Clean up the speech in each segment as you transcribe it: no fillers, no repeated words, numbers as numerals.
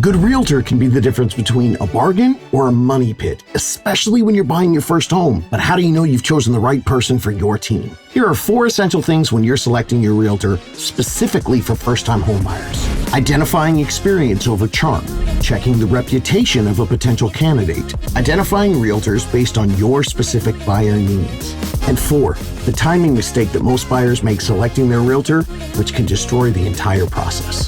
good realtor can be the difference between a bargain or a money pit, especially when you're buying your first home. But how do you know you've chosen the right person for your team? Here are 4 essential things when you're selecting your realtor specifically for first-time homebuyers. Identifying experience over charm. Checking the reputation of a potential candidate. Identifying realtors based on your specific buyer needs. And 4, the timing mistake that most buyers make selecting their realtor, which can destroy the entire process.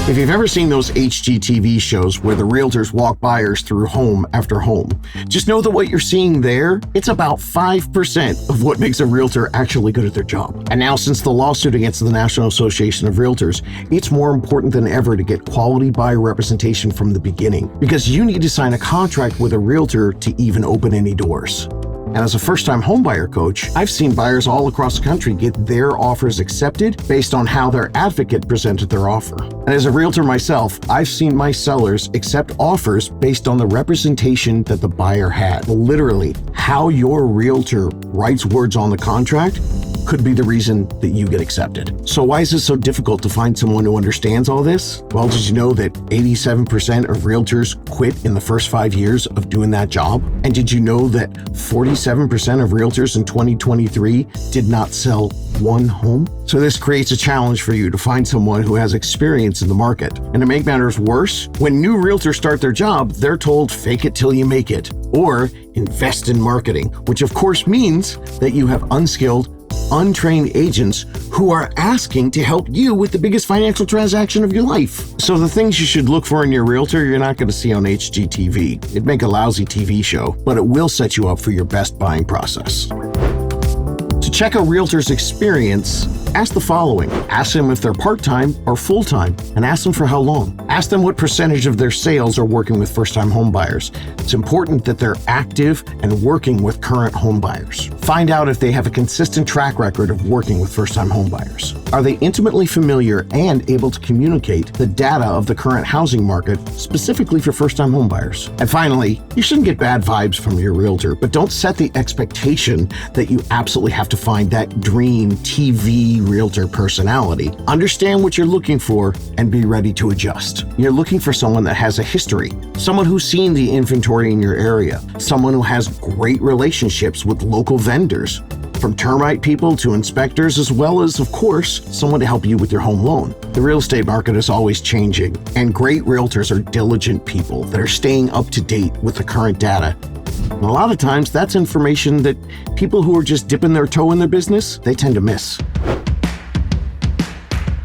If you've ever seen those HGTV shows where the realtors walk buyers through home after home, just know that what you're seeing there, it's about 5% of what makes a realtor actually good at their job. And now, since the lawsuit against the National Association of Realtors, it's more important than ever to get quality buyer representation from the beginning, because you need to sign a contract with a realtor to even open any doors. And as a first-time homebuyer coach, I've seen buyers all across the country get their offers accepted based on how their advocate presented their offer. And as a realtor myself, I've seen my sellers accept offers based on the representation that the buyer had. Literally, how your realtor writes words on the contract could be the reason that you get accepted. So why is it so difficult to find someone who understands all this? Well, did you know that 87% of realtors quit in the first 5 years of doing that job? And did you know that 47% of realtors in 2023 did not sell one home? So this creates a challenge for you to find someone who has experience in the market. And to make matters worse, when new realtors start their job, they're told fake it till you make it, or invest in marketing, which of course means that you have unskilled, untrained agents who are asking to help you with the biggest financial transaction of your life. So the things you should look for in your realtor, you're not going to see on HGTV. It'd make a lousy TV show, but it will set you up for your best buying process. To check a realtor's experience, ask the following. Ask them if they're part-time or full-time, and ask them for how long. Ask them what percentage of their sales are working with first-time home buyers. It's important that they're active and working with current home buyers. Find out if they have a consistent track record of working with first-time home buyers. Are they intimately familiar and able to communicate the data of the current housing market, specifically for first-time home buyers? And finally, you shouldn't get bad vibes from your realtor, but don't set the expectation that you absolutely have to find that dream TV realtor personality. Understand what you're looking for and be ready to adjust. You're looking for someone that has a history, someone who's seen the inventory in your area, someone who has great relationships with local vendors, from termite people to inspectors, as well as, of course, someone to help you with your home loan. The real estate market is always changing, and great realtors are diligent people that are staying up to date with the current data. And a lot of times, that's information that people who are just dipping their toe in their business, they tend to miss.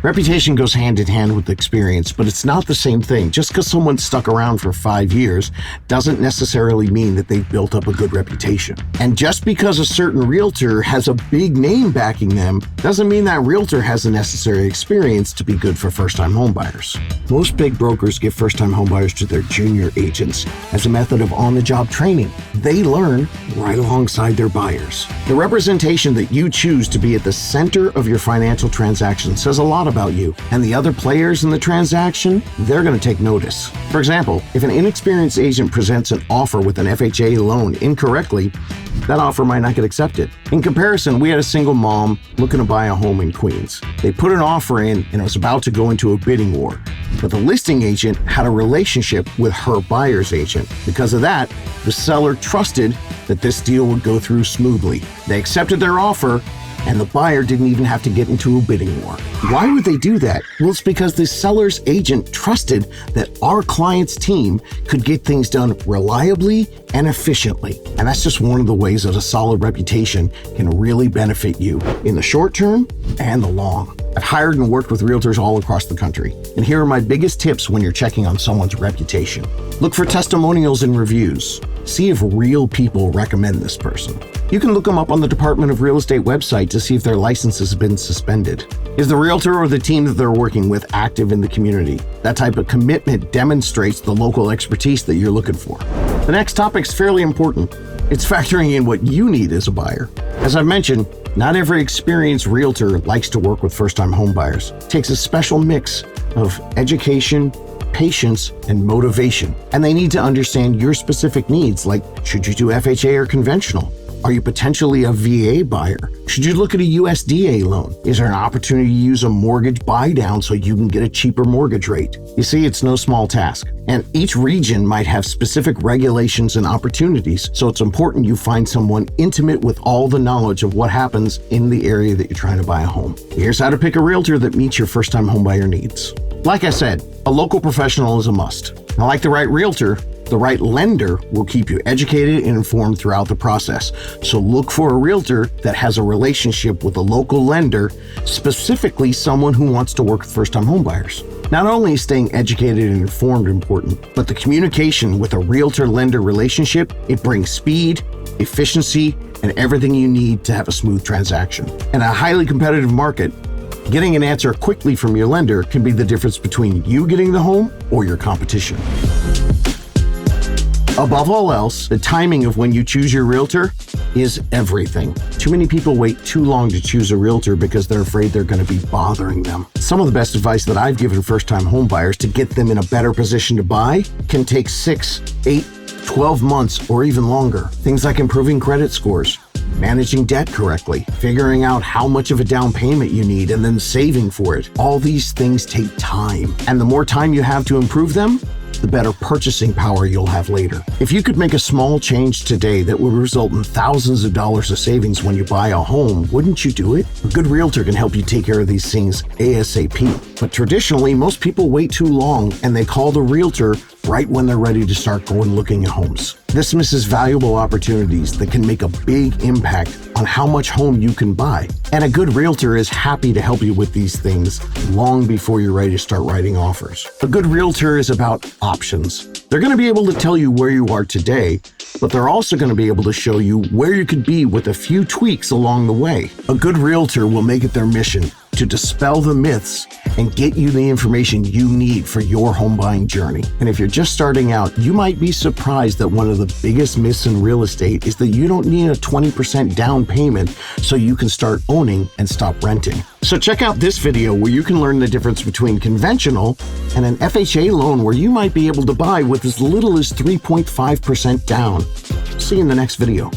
Reputation goes hand in hand with experience, but it's not the same thing. Just because someone's stuck around for 5 years doesn't necessarily mean that they've built up a good reputation. And just because a certain realtor has a big name backing them doesn't mean that realtor has the necessary experience to be good for first-time homebuyers. Most big brokers give first-time homebuyers to their junior agents as a method of on-the-job training. They learn right alongside their buyers. The representation that you choose to be at the center of your financial transaction says a lot about you, and the other players in the transaction, they're going to take notice. For example, if an inexperienced agent presents an offer with an FHA loan incorrectly, that offer might not get accepted. In comparison, we had a single mom looking to buy a home in Queens. They put an offer in and it was about to go into a bidding war, but the listing agent had a relationship with her buyer's agent. Because of that, the seller trusted that this deal would go through smoothly. They accepted their offer, and the buyer didn't even have to get into a bidding war. Why would they do that? Well, it's because the seller's agent trusted that our client's team could get things done reliably and efficiently. And that's just one of the ways that a solid reputation can really benefit you in the short term and the long. I've hired and worked with realtors all across the country, and here are my biggest tips when you're checking on someone's reputation. Look for testimonials and reviews. See if real people recommend this person. You can look them up on the Department of Real Estate website to see if their license has been suspended. Is the realtor or the team that they're working with active in the community? That type of commitment demonstrates the local expertise that you're looking for. The next topic is fairly important. It's factoring in what you need as a buyer. As I mentioned, not every experienced realtor likes to work with first-time homebuyers. It takes a special mix of education, patience, and motivation. And they need to understand your specific needs, like should you do FHA or conventional? Are you potentially a VA buyer? Should you look at a USDA loan? Is there an opportunity to use a mortgage buy down so you can get a cheaper mortgage rate? You see, it's no small task. And each region might have specific regulations and opportunities, so it's important you find someone intimate with all the knowledge of what happens in the area that you're trying to buy a home. Here's how to pick a realtor that meets your first-time homebuyer needs. Like I said, a local professional is a must. Now, like the right realtor, the right lender will keep you educated and informed throughout the process. So look for a realtor that has a relationship with a local lender, specifically someone who wants to work with first-time homebuyers. Not only is staying educated and informed important, but the communication with a realtor-lender relationship, it brings speed, efficiency, and everything you need to have a smooth transaction. In a highly competitive market, getting an answer quickly from your lender can be the difference between you getting the home or your competition. Above all else, the timing of when you choose your realtor is everything. Too many people wait too long to choose a realtor because they're afraid they're going to be bothering them. Some of the best advice that I've given first-time homebuyers to get them in a better position to buy can take 6, 8, 12 months or even longer. Things like improving credit scores, managing debt correctly, figuring out how much of a down payment you need, and then saving for it. All these things take time. And the more time you have to improve them, the better purchasing power you'll have later. If you could make a small change today that would result in thousands of dollars of savings when you buy a home, wouldn't you do it? A good realtor can help you take care of these things ASAP. But traditionally, most people wait too long and they call the realtor right when they're ready to start going looking at homes. This misses valuable opportunities that can make a big impact on how much home you can buy. And a good realtor is happy to help you with these things long before you're ready to start writing offers. A good realtor is about options. They're going to be able to tell you where you are today, but they're also going to be able to show you where you could be with a few tweaks along the way. A good realtor will make it their mission to dispel the myths and get you the information you need for your home buying journey. And if you're just starting out, you might be surprised that one of the biggest myths in real estate is that you don't need a 20% down payment so you can start owning and stop renting. So check out this video where you can learn the difference between conventional and an FHA loan where you might be able to buy with as little as 3.5% down. See you in the next video.